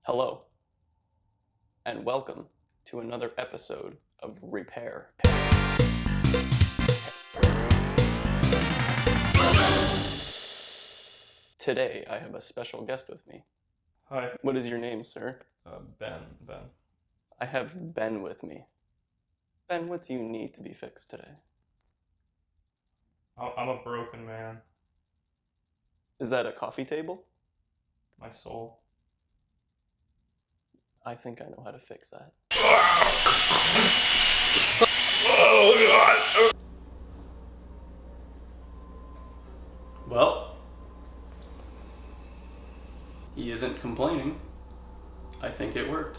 Hello, and welcome to another episode of Repair. Today, I have a special guest with me. Hi. What is your name, sir? Ben. I have Ben with me. Ben, what do you need to be fixed today? I'm a broken man. Is that a coffee table? My soul. I think I know how to fix that. Well, he isn't complaining. I think it worked.